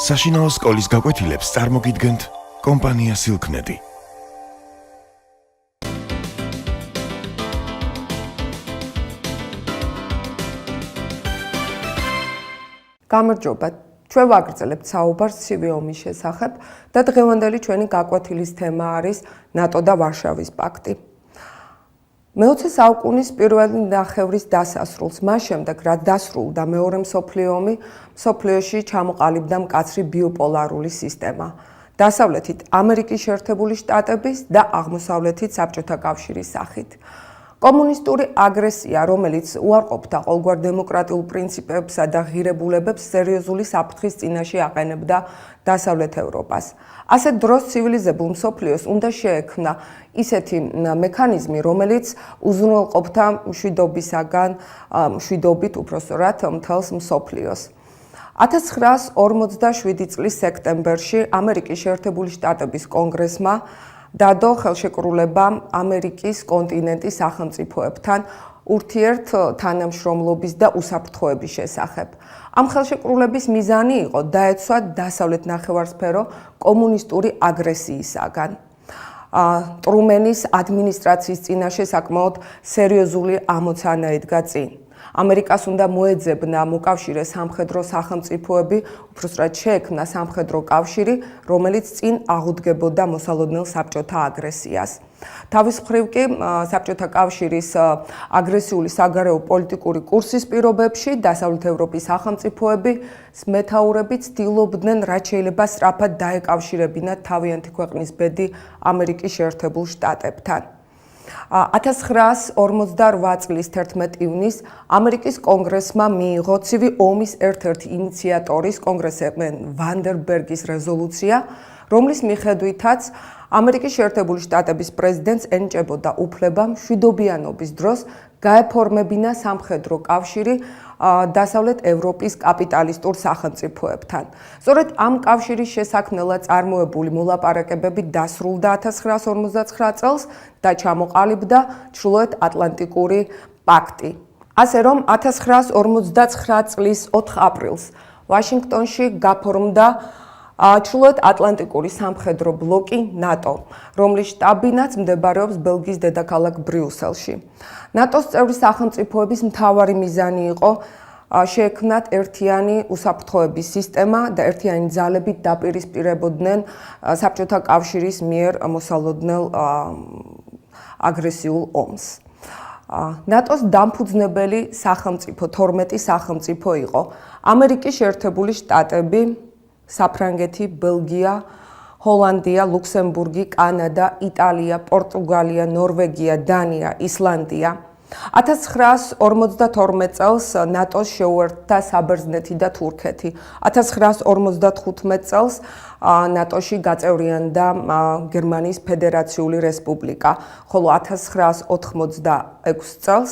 საშინაო სკოლის გაკვეთილებს წარმოგიდგენთ კომპანია Silknet. გამარჯობა. ჩვენ ვაგრძელებთ საუბარს ცივი ომის შესახებ და დღევანდელი ჩვენი გაკვეთილის თემა არის ნატო და ვარშავის პაქტი. მე-20 საუკუნის პირველი ნახევრის დასასრულს, მას შემდეგ, რაც დასრულდა მეორე მსოფლიო ომი, მსოფლიოში ჩამოყალიბდა მკაცრი ბიოპოლარული სისტემა. დასავლეთით ამერიკის შეერთებული შტატების და აღმოსავლეთით საბჭოთა კავშირის სახით. კომუნისტური აგრესია, რომელიც უარყოფდა ყოველგვარ დემოკრატიულ პრინციპებსა და ღირებულებებს, სერიოზული საფრთხის წინაშე აყენებდა დასავლეთ ევროპას. ასეთ დროს ცივილიზებულ მსოფლიოს უნდა შეექმნა ისეთი მექანიზმი, რომელიც უზრუნველყოფდა მშვიდობით უпроსტორად მთელს მსოფლიოს. 1947 წლის სექტემბერში ამერიკის შეერთებული შტატების კონგრესმა დადო ხელშეკრულება ამერიკის კონტინენტის სახელმწიფოებთან ურთიერთ თანამშრომლობის და უსაფრთხოების შესახებ. ამ ხელშეკრულების მიზანი იყო დაეცვა დასავლეთ ნახევარსფერო კომუნისტური აგრესიისაგან. ტრუმენის ადმინისტრაციის წინაშე საკმაოდ სერიოზული ამოცანა ედგა წინ. ამერიკას უნდა მოეძებნა მოკავშირე სამხედრო სახელმწიფოები, უბრალოდ შეექმნა სამხედრო კავშირი, რომელიც წინ აღუდგებოდა მოსალოდნელ საბჭოთა აგრესიას. თავის მხრივ კი საბჭოთა კავშირის აგრესიული საგარეო პოლიტიკური კურსის პირობებში დასავლეთ ევროპის სახელმწიფოები მეთაურები ცდილობდნენ რაც შეიძლება სწრაფად დაეკავშირებინათ თავიანთი ქვეყნის ბედი ამერიკის შეერთებულ შტატებთან. 1948 წლის 11 ივნისს ამერიკის კონგრესმა მიიღო ცივი ომის ერთ-ერთი ინიციატორის კონგრესმენ ვანდერბერგის რეზოლუცია, რომლის მიხედვითაც ამერიკის შეერთებული შტატების პრეზიდენტს ენიჭებოდა უფლება მშვიდობიანობის დროს გაეფორმებინა სამხედრო კავშირი დასავლეთ ევროპის კაპიტალისტურ სახელმწიფოებთან. სწორედ ამ კავშირის შესაქმნელად წარმოებული მოლაპარაკებები დასრულდა 1959 წელს და ჩამოყალიბდა ჩრდილოეთ ატლანტიკური პაქტი. ასე რომ 1959 წლის 4 აპრილს ვაშინგტონში გაფორმდა ჩრდილოეთ ატლანტიკური სამხედრო ბლოკი ნატო, რომლის შტაბინაც მდებარეობს ბელგიის დედაქალაქ ბრიუსელში. ნატოს წევრი სახელმწიფოების მთავარი მიზანი იყო შეექმნათ ერთიანი უსაფრთხოების სისტემა და ერთიანი ძალებით დაპირისპირებოდნენ საბჭოთა კავშირის მიერ მოსალოდნელ აგრესიულ ომს. ნატოს დამფუძნებელი სახელმწიფო 12 სახელმწიფო იყო ამერიკის შეერთებული შტატები, საფრანგეთი, ბელგია, ჰოლანდია, ლუქსემბურგი, კანადა, იტალია, პორტუგალია, ნორვეგია, დანია, ისლანდია. 1952 წელს ნატოს შეუერთდა საბერძნეთი და თურქეთი. 1955 წელს ნატოში გაწევრიანდა გერმანიის ფედერაციული რესპუბლიკა, ხოლო 1986 წელს,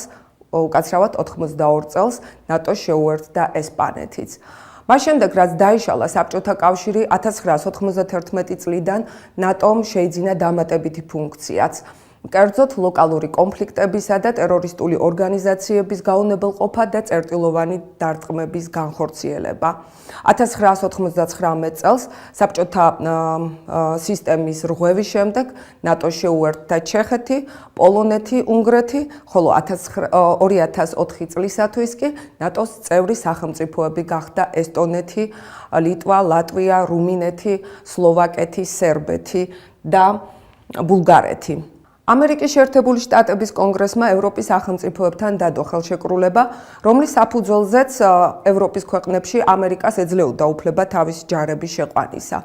უკაცრავად 82 წელს ნატოს შეუერთდა ესპანეთიც. მას შემდეგ, რაც დაიშალა საბჭოთა კავშირი 1991 წლიდან ნატომ შეიძინა დამატებითი ფუნქციაც. კერძოდ ლოკალური კონფლიქტებისა და ტერორისტული ორგანიზაციების გაუნებელყოფა და წერტილოვანი დარტყმების განხორციელება. 1999 წელს საბჭოთა სისტემის რღვევის შემდეგ ნატოს შეუერთდა ჩეხეთი, პოლონეთი, უნგრეთი, ხოლო 2004 წლისათვის კი ნატოს წევრი სახელმწიფოები გახდა ესტონეთი, ლიტვა, ლატვია, რუმინეთი, სლოვაკეთი, სერბეთი და ბულგარეთი. ამერიკის შეერთებული შტატების კონგრესმა ევროპის სახელმწიფოებთან დადო ხელშეკრულება, რომლის საფუძველზეც ევროპის ქვეყნებში ამერიკას ეძლეოდა უფლება თავისი ჯარების შეყვანისა.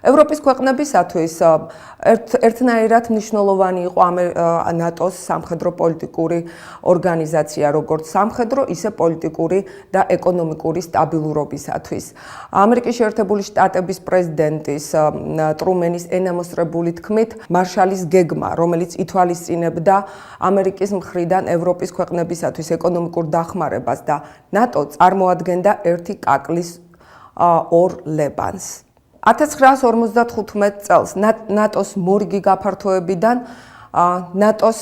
ევროპის ქვეყნებისათვის ერთნაირად მნიშვნელოვანი იყო ნატოს სამხედრო პოლიტიკური ორგანიზაცია, როგორც სამხედრო, ისე პოლიტიკური და ეკონომიკური სტაბილურობისათვის. ამერიკის შეერთებული შტატების პრეზიდენტის ტრუმენის ენამოსწრებული თქმით, მარშალის გეგმა, რომელიც ითვალისწინებდა ამერიკის მხრიდან ევროპის ქვეყნებისათვის ეკონომიკურ დახმარებას და ნატო წარმოადგენდა ერთი კაკლის ორ ლებანს. 1955 წელს ნატოს მორიგი გაფართოებიდან ნატოს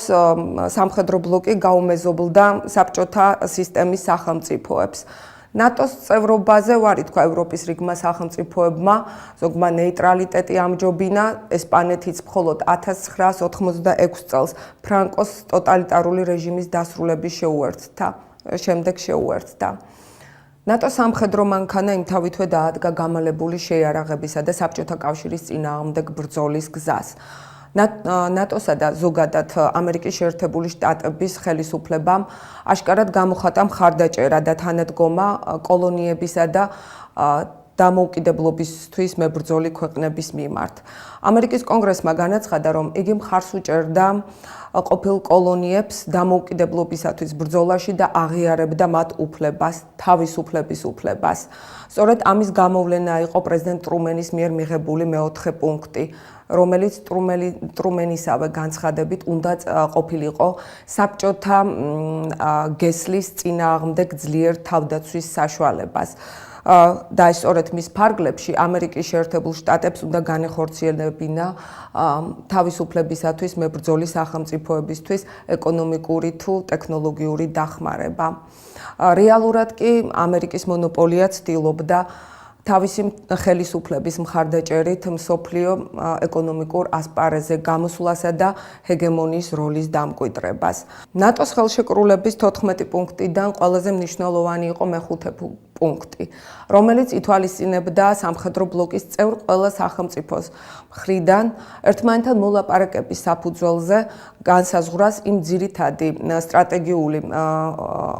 სამხედრო ბლოკი გაუმეზობლდა საბჭოთა სისტემის სახელმწიფოებს. ნატოს წევრობაზე ვარი თქვა ევროპის რიგმა სახელმწიფოებმა, ზოგმა ნეიტრალიტეტი ამჯობინა, ესპანეთიც მხოლოდ 1986 წელს ფრანკოს ტოტალიტარული რეჟიმის დასრულების შემდეგ შეუერთდა. ნატოს სამხედრო მანქანა იმთავითვე დაადგა გამალებული შეიარაღებისა და საბჭოთა კავშირის წინააღმდეგ ბრძოლის გზას. ნატოსა და ზოგადად ამერიკის შეერთებული შტატების ხელისუფლებამ აშკარად გამოხატა მხარდაჭერა და თანადგომა კოლონიებისა და დამოუკიდებლობისთვის მებრძოლი ქვეყნების მიმართ. ამერიკის კონგრესმა განაცხადა, რომ იგი მხარს უჭერდა ყოფილ კოლონიებს დამოუკიდებლობისათვის ბრძოლაში და აღიარებდა მათ უფლებას, თავისუფლების უფლებას. სწორედ ამის გამოვლენა იყო პრეზიდენტ ტრუმენის მიერ მიღებული მეოთხე პუნქტი, რომელიც ტრუმენისავე განცხადებით უნდა ყოფილიყო საბჭოთა გესლის წინააღმდეგ ძლიერ თავდაცვის საშუალებას. და სწორედ მის ფარგლებში ამერიკის შეერთებულ შტატებს უნდა განეხორციელებინა თავისუფლებისათვის მებრძოლი სახელმწიფოებისთვის ეკონომიკური თუ ტექნოლოგიური დახმარება. რეალურად კი ამერიკის მონოპოლია ცდილობდა თავისი ხელისუფლების მხარდაჭერით მსოფლიო ეკონომიკურ ასპარეზზე გამოსვლასა და ჰეგემონიის როლის დამკვიდრებას. ნატოს ხელშეკრულების 14 პუნქტიდან ყველაზე მნიშვნელოვანი იყო მეხუთე პუნქტი, რომელიც ითვალისწინებდა სამხედრო ბლოკის წევრ ყველა სახელმწიფოს მხრიდან ერთმანეთთან მოლაპარაკების საფუძველზე განსაზღვრას იმ ძირითადი სტრატეგიული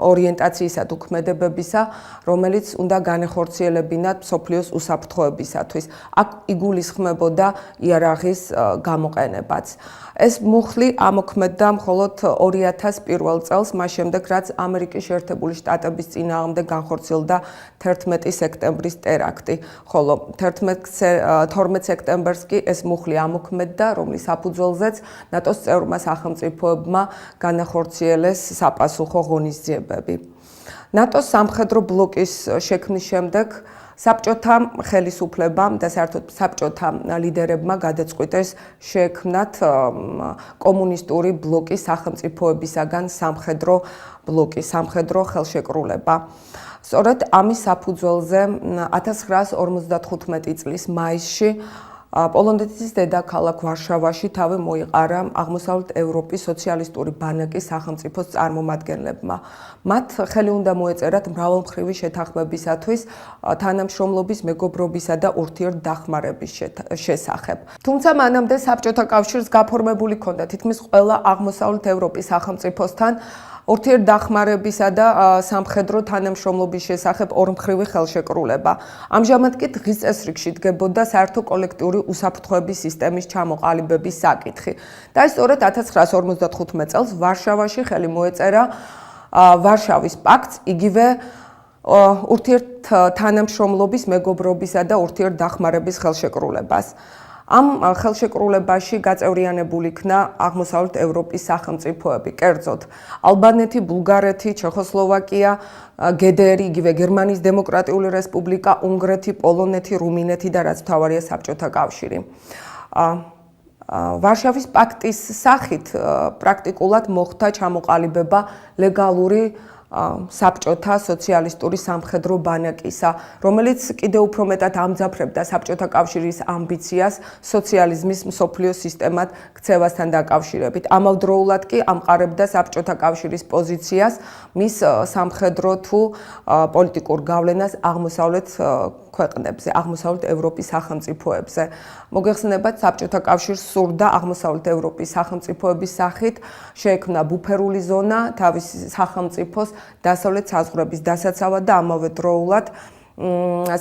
ორიენტაციისა თუ ქმედებებისა, რომელიც უნდა განეხორციელებინათ მსოფლიოს უსაფრთხოებისათვის. აქ იგულისხმებოდა იარაღის გამოყენებაც. ეს მუხლი ამოქმედდა მხოლოდ 2001 წელს, მას შემდეგ, რაც ამერიკის შეერთებული შტატების წინააღმდეგ განხორციელდა 11 სექტემბრის ტერაქტი, ხოლო 12 სექტემბერს კი ეს მუხლი ამოქმედდა, რომლის საფუძველზეც ნატოს წევრმა სახელმწიფოებმა განახორციელეს საპასუხო ღონისძიებები. ნატოს სამხედრო ბლოკის შექმნის შემდეგ საბჭოთა ხელისუფლებამ და საერთოდ საბჭოთა ლიდერებმა გადაწყვიტეს შეექმნათ კომუნისტური ბლოკის სახელმწიფოებისაგან სამხედრო ბლოკი, სამხედრო ხელშეკრულება. სწორედ ამის საფუძველზე 1955 წლის მაისში პოლონეთის დედაქალაქ ვარშავაში თავი მოიყარა აღმოსავლეთ ევროპის სოციალისტური ბანაკის სახელმწიფოს წარმომადგენლებმა. მათ ხელი უნდა მოეწერათ მრავალმხრივი შეთანხმებისათვის თანამშრომლობის, მეგობრობისა და ურთიერთდახმარების შესახებ. თუმცა მანამდე საბჭოთა კავშირს გაფორმებული ჰქონდა თითქმის ყველა აღმოსავლეთ ევროპის სახელმწიფოსთან ურთიერთდახმარებისა და სამხედრო თანამშრომლობის შესახებ ორმხრივი ხელშეკრულება. ამჟამად კი დღის წესრიგში დგებოდა საერთო კოლექტიური უსაფრთხოების სისტემის ჩამოყალიბების საკითხი. და სწორედ 1955 წელს ვარშავაში ხელი მოეწერა ვარშავის პაქტს, იგივე ურთიერთთანამშრომლობის, მეგობრობისა და ურთიერთდახმარების ხელშეკრულებას. ამ ხელშეკრულებაში გაწევრიანებული იქნა აღმოსავლეთ ევროპის სახელმწიფოები, კერძოდ ალბანეთი, ბულგარეთი, ჩეხოსლოვაკია, გდრ, იგივე გერმანიის დემოკრატიული რესპუბლიკა, უნგრეთი, პოლონეთი, რუმინეთი და რაც მთავარია საბჭოთა კავშირი. ვარშავის პაქტის სახით პრაქტიკულად მოხდა ჩამოყალიბება ლეგალური საბჭოთა სოციალისტური სამხედრო ბანაკისა, რომელიც კიდევ უფრო მეტად ამძაფრებდა საბჭოთა კავშირის ამბიციას სოციალიზმის მსოფლიო სისტემად ქცევასთან დაკავშირებით. ამავდროულად კი ამყარებდა საბჭოთა კავშირის პოზიციას მის სამხედრო თუ პოლიტიკურ გავლენას აღმოსავლეთ ქვეყნებზე, აღმოსავლეთ ევროპის სახელმწიფოებზე. მოგეხსენებათ, საბჭოთა კავშირს სურდა აღმოსავლეთ ევროპის სახელმწიფოების სახით შეექმნა ბუფერული ზონა თავის სახელმწიფოს დასავლეთ საზღვრების დასაცავად და ამავდროულად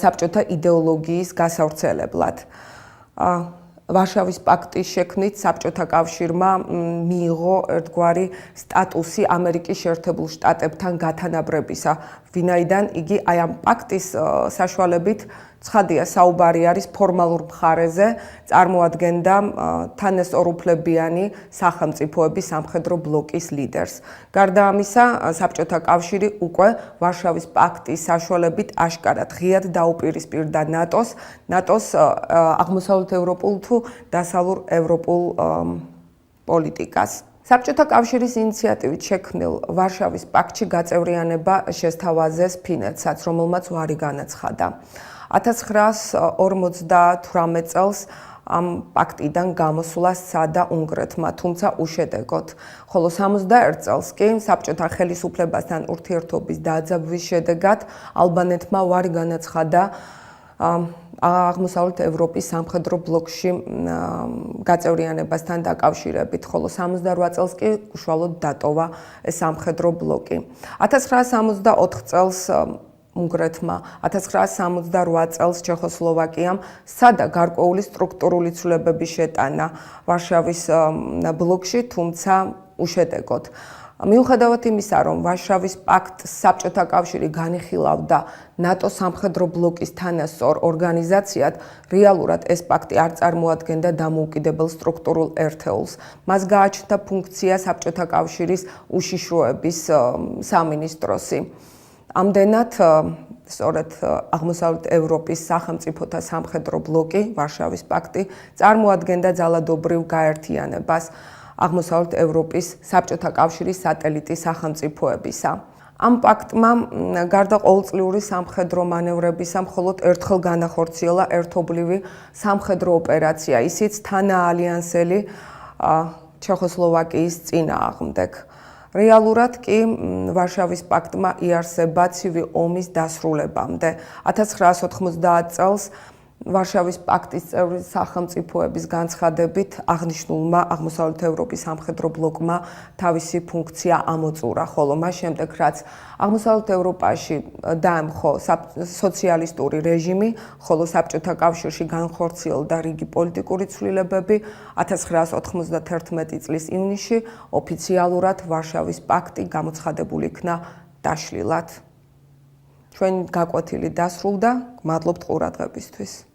საბჭოთა იდეოლოგიის გასავრცელებლად. ვარშავის პაქტის შექმნით საბჭოთა კავშირმა მიიღო ერთგვარი სტატუსი ამერიკის შეერთებულ შტატებთან გათანაბრებისა, ვინაიდან იგი აი ამ პაქტის საშუალებით ცხადია საუბარი არის ფორმალურ მხარეზე, წარმოადგენდა თანასწორუფლებიანი სახელმწიფოების სამხედრო ბლოკის ლიდერს. გარდა ამისა, საბჭოთა კავშირი უკვე ვარშავის პაქტის საშუალებით აშკარად ღიად დაუპირისპირდა ნატოს აღმოსავლეთ ევროპულ თუ დასავლურ ევროპულ პოლიტიკას. საბჭოთა კავშირის ინიციატივით შექმნილ ვარშავის პაქტში გაწევრიანება შესთავაზეს ფინეთსაც, რომელმაც უარი განაცხადა. 1958 წელს ამ პაქტიდან გამოსულა სადა უნგრეთმა, თუმცა უშედეგოდ. ხოლო 61 წელს კი საბჭოთა ხელისუფლებასთან ურთიერთობის დაძაბვის შედეგად ალბანეთმა უარი განაცხადა აღმოსავლეთ ევროპის სამხედრო ბლოკში გაწევრიანებასთან დაკავშირებით, ხოლო 68 წელს კი უშუალოდ დატოვა ეს სამხედრო ბლოკი. 1964 წელს უნგრეთმა, 1968 წელს ჩეხოსლოვაკიამ სადა გარკვეული სტრუქტურული ცვლილებების შეტანა ვარშავის ბლოკში, თუმცა უშედეგოდ. მიუხედავად იმისა, რომ ვარშავის პაქტს საბჭოთა კავშირი განიხილავდა ნატოს სამხედრო ბლოკის თანასწორ ორგანიზაციად, რეალურად ეს პაქტი არ წარმოადგენდა დამოუკიდებელ სტრუქტურულ ერთეულს. მას გააჩნდა ფუნქცია საბჭოთა კავშირის უშიშროების სამინისტროსი. ამდენად, სწორედ აღმოსავლეთ ევროპის სახელმწიფოთა სამხედრო ბლოკი, ვარშავის პაქტი, წარმოადგენდა ძალადობრივ გაერთიანებას აღმოსავლეთ ევროპის საბჭოთა კავშირის სატელიტი სახელმწიფოებისა. ამ პაქტმა გარდა ყოველწლიური სამხედრო მანევრებისა, მხოლოდ ერთხელ განახორციელა ერთობლივი სამხედრო ოპერაცია, ისიც თანაალიანსელი ჩეხოსლოვაკიის წინააღმდეგ. რეალურად კი ვარშავის პაქტმა იარსება ცივი ომის დასრულებამდე. 1990 წელს ვარშავის პაქტის წევრი სახელმწიფოების განცხადებით აღნიშნულმა აღმოსავლეთ ევროპის სამხედრო ბლოკმა თავისი ფუნქცია ამოწურა, ხოლო მას შემდეგ, რაც აღმოსავლეთ ევროპაში დაემხო სოციალისტური რეჟიმი, ხოლო საბჭოთა კავშირში განხორციელდა რიგი პოლიტიკური ცვლილებები, 1991 წლის ივნისში ოფიციალურად ვარშავის პაქტი გამოცხადებული იქნა დაშლილად. ჩვენ გაკვეთილი დასრულდა, გმადლობთ ყურადღებისთვის.